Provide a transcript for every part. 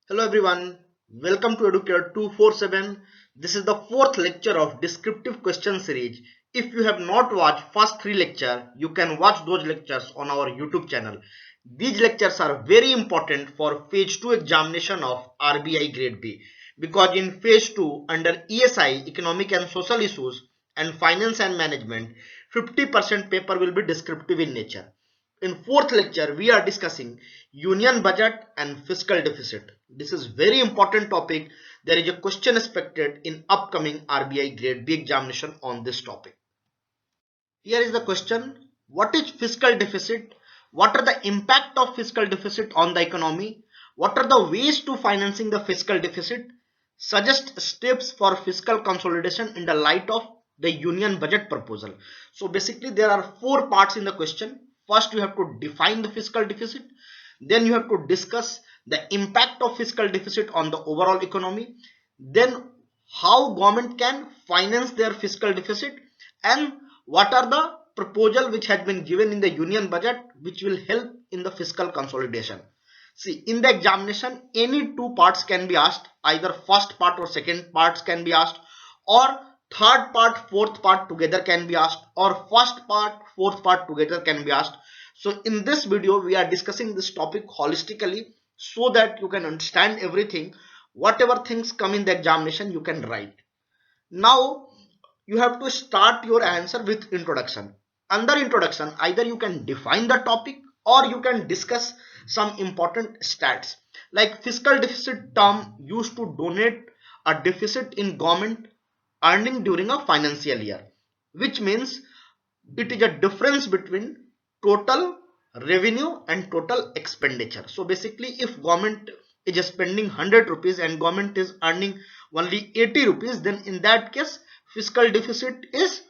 Hello everyone, welcome to Educare 247. This is the fourth lecture of descriptive question series. If you have not watched first three lectures, you can watch those lectures on our YouTube channel. These lectures are very important for phase 2 examination of RBI grade B because in phase 2 under ESI economic and social issues and finance and management 50% paper will be descriptive in nature. In fourth lecture, we are discussing union budget and fiscal deficit. This is very important topic. There is a question expected in upcoming RBI grade B examination on this topic. Here is the question. What is fiscal deficit? What are the impact of fiscal deficit on the economy? What are the ways to financing the fiscal deficit? Suggest steps for fiscal consolidation in the light of the union budget proposal. So basically there are four parts in the question. First you have to define the fiscal deficit. Then you have to discuss the impact of fiscal deficit on the overall economy. Then how government can finance their fiscal deficit, and what are the proposal which has been given in the union budget which will help in the fiscal consolidation. See, in the examination any two parts can be asked, either first part or second parts can be asked, or third part fourth part together can be asked, or first part fourth part together can be asked. So in this video we are discussing this topic holistically so that you can understand everything. Whatever things come in the examination you can write. Now you have to start your answer with introduction. Under introduction, either you can define the topic or you can discuss some important stats. Like fiscal deficit term used to donate a deficit in government earning during a financial year, which means it is a difference between total revenue and total expenditure. So basically if government is spending 100 rupees and government is earning only 80 rupees, then in that case fiscal deficit is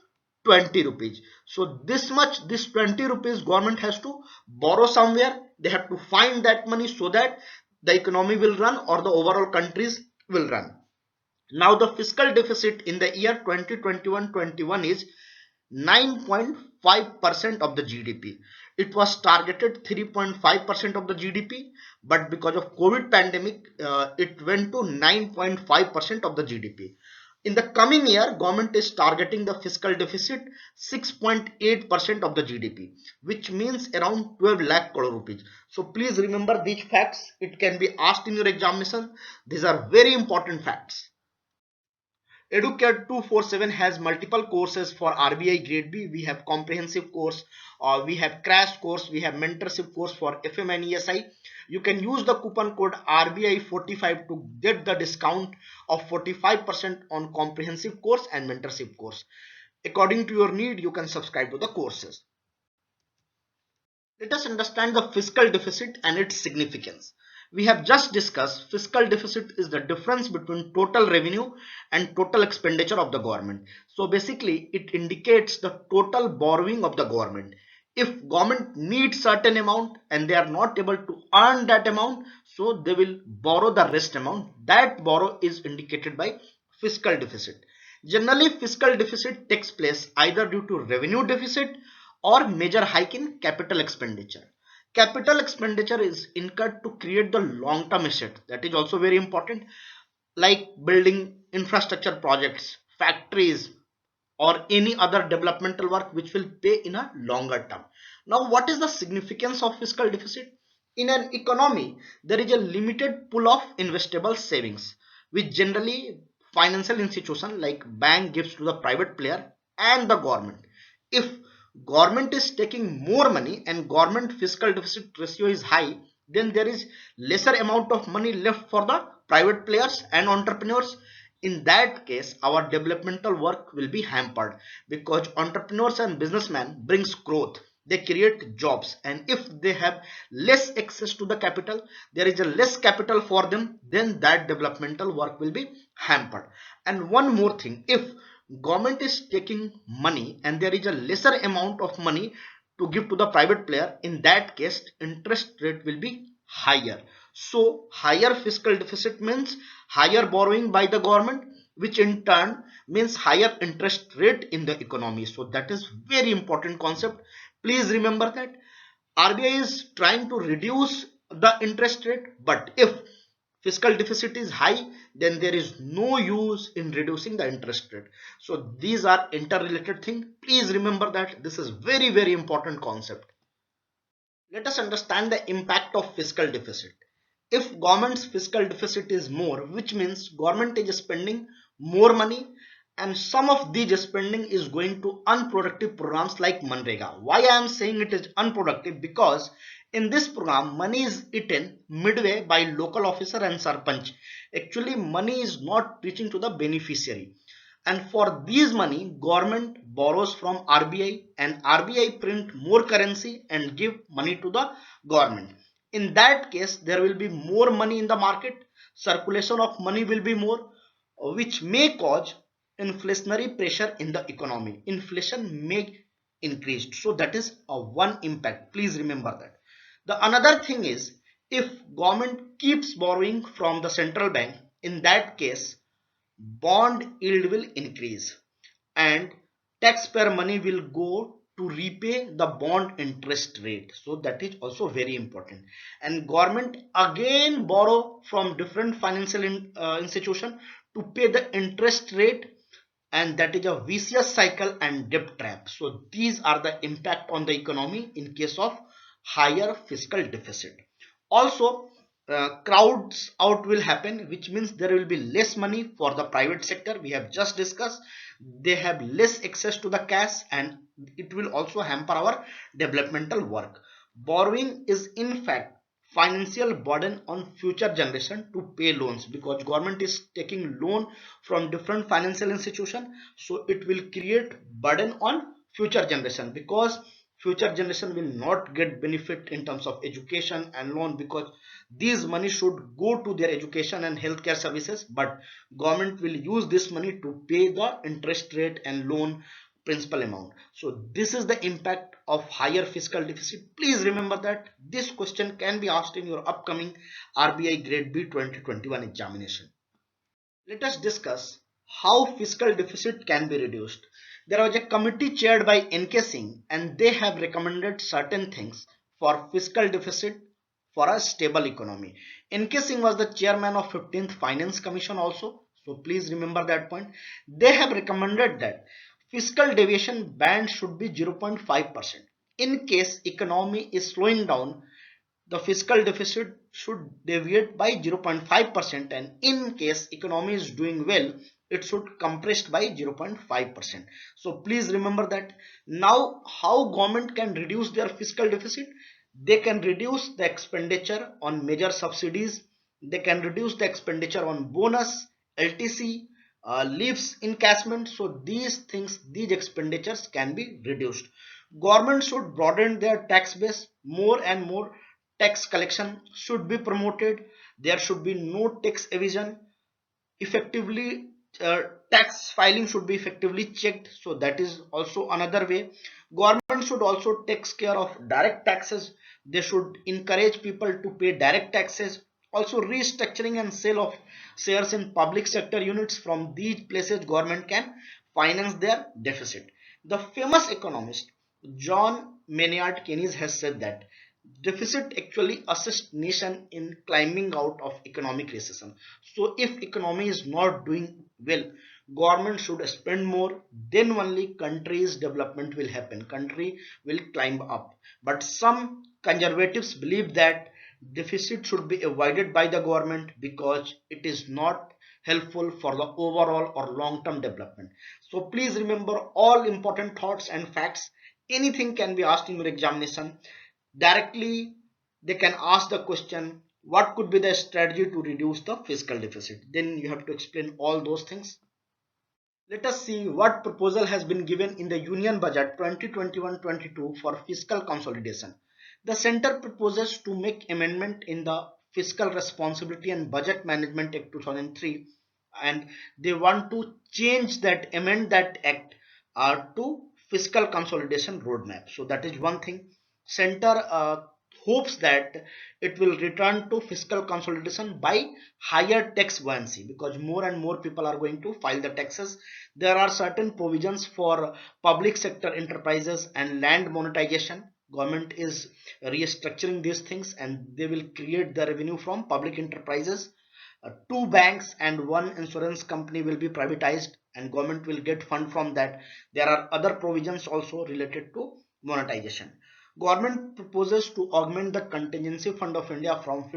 20 rupees. So this much, this 20 rupees government has to borrow somewhere. They have to find that money so that the economy will run or the overall countries will run. Now the fiscal deficit in the year 2021-21 is 9.5% of the GDP. It was targeted 3.5% of the GDP, but because of COVID pandemic, it went to 9.5% of the GDP. In the coming year, government is targeting the fiscal deficit 6.8% of the GDP, which means around 12 lakh crore rupees. So please remember these facts. It can be asked in your examination. These are very important facts. Educare 247 has multiple courses for RBI grade B. We have comprehensive course, we have crash course, we have mentorship course for FM and ESI. You can use the coupon code RBI45 to get the discount of 45% on comprehensive course and mentorship course. According to your need, you can subscribe to the courses. Let us understand the fiscal deficit and its significance. We have just discussed fiscal deficit is the difference between total revenue and total expenditure of the government. So basically it indicates the total borrowing of the government. If government needs certain amount and they are not able to earn that amount, so they will borrow the rest amount. That borrow is indicated by fiscal deficit. Generally fiscal deficit takes place either due to revenue deficit or major hike in capital expenditure. Capital expenditure is incurred to create the long-term asset. That is also very important, like building infrastructure projects, factories, or any other developmental work which will pay in a longer term. Now, what is the significance of fiscal deficit? In an economy, there is a limited pool of investable savings, which generally financial institution like bank gives to the private player and the government. If government is taking more money and government fiscal deficit ratio is high, then there is lesser amount of money left for the private players and entrepreneurs. In that case our developmental work will be hampered because entrepreneurs and businessmen brings growth, they create jobs, and if they have less access to the capital, there is a less capital for them, then that developmental work will be hampered. And one more thing, if government is taking money and there is a lesser amount of money to give to the private player, in that case interest rate will be higher. So higher fiscal deficit means higher borrowing by the government, which in turn means higher interest rate in the economy. So that is very important concept. Please remember that RBI is trying to reduce the interest rate, but if fiscal deficit is high, then there is no use in reducing the interest rate. So these are interrelated things. Please remember that this is very important concept. Let us understand the impact of fiscal deficit. If government's fiscal deficit is more, which means government is spending more money, and some of these spending is going to unproductive programs like Manrega. Why I am saying it is unproductive? Because in this program money is eaten midway by local officer and sarpanch. Actually money is not reaching to the beneficiary, and for these money government borrows from RBI, and RBI print more currency and give money to the government. In that case there will be more money in the market, circulation of money will be more, which may cause inflationary pressure in the economy. Inflation may increase. So that is a one impact. Please remember that. The another thing is, if government keeps borrowing from the central bank, in that case bond yield will increase and taxpayer money will go to repay the bond interest rate. So that is also very important. And government again borrow from different financial institution to pay the interest rate, and that is a vicious cycle and debt trap. So these are the impact on the economy in case of higher fiscal deficit. Also crowds out will happen, which means there will be less money for the private sector. We have just discussed they have less access to the cash, and it will also hamper our developmental work. Borrowing is in fact financial burden on future generation to pay loans, because government is taking loan from different financial institution. So it will create burden on future generation, because future generation will not get benefit in terms of education and loan, because these money should go to their education and healthcare services, but government will use this money to pay the interest rate and loan principal amount. So this is the impact of higher fiscal deficit. Please remember that this question can be asked in your upcoming RBI grade B 2021 examination. Let us discuss how fiscal deficit can be reduced. There was a committee chaired by NK Singh, and they have recommended certain things for fiscal deficit for a stable economy. NK Singh was the chairman of 15th Finance Commission also. So please remember that point. They have recommended that fiscal deviation band should be 0.5%. In case economy is slowing down, the fiscal deficit should deviate by 0.5%, and in case economy is doing well, it should compress by 0.5%. So please remember that. Now how government can reduce their fiscal deficit? They can reduce the expenditure on major subsidies, they can reduce the expenditure on bonus, LTC, leaves encashment. So these things, these expenditures can be reduced. Government should broaden their tax base. More and more tax collection should be promoted. There should be no tax evasion. Effectively tax filing should be effectively checked. So that is also another way. Government should also take care of direct taxes. They should encourage people to pay direct taxes. Also restructuring and sale of shares in public sector units. From these places government can finance their deficit. The famous economist John Maynard Keynes has said that deficit actually assists nation in climbing out of economic recession. So if economy is not doing well, government should spend more, then only country's development will happen, country will climb up. But some conservatives believe that deficit should be avoided by the government because it is not helpful for the overall or long-term development. So please remember all important thoughts and facts. Anything can be asked in your examination. Directly they can ask the question, what could be the strategy to reduce the fiscal deficit? Then you have to explain all those things. Let us see what proposal has been given in the Union Budget 2021-22 for fiscal consolidation. The center proposes to make amendment in the Fiscal Responsibility and Budget Management Act 2003, and they want to change that, amend that act to fiscal consolidation roadmap. So that is one thing. Center hopes that it will return to fiscal consolidation by higher tax buoyancy, because more and more people are going to file the taxes. There are certain provisions for public sector enterprises and land monetization. Government is restructuring these things and they will create the revenue from public enterprises. Two banks and one insurance company will be privatized and government will get fund from that. There are other provisions also related to monetization. Government proposes to augment the contingency fund of India from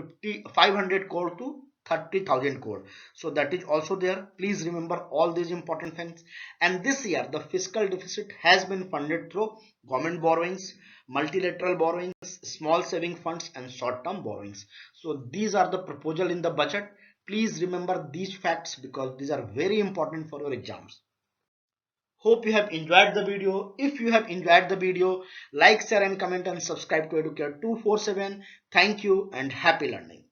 500 crore to 30,000 crore. So that is also there. Please remember all these important things. And this year the fiscal deficit has been funded through government borrowings, multilateral borrowings, small saving funds and short-term borrowings. So these are the proposal in the budget. Please remember these facts because these are very important for your exams. Hope you have enjoyed the video. If you have enjoyed the video, like, share and comment and subscribe to Educare 247. Thank you and happy learning.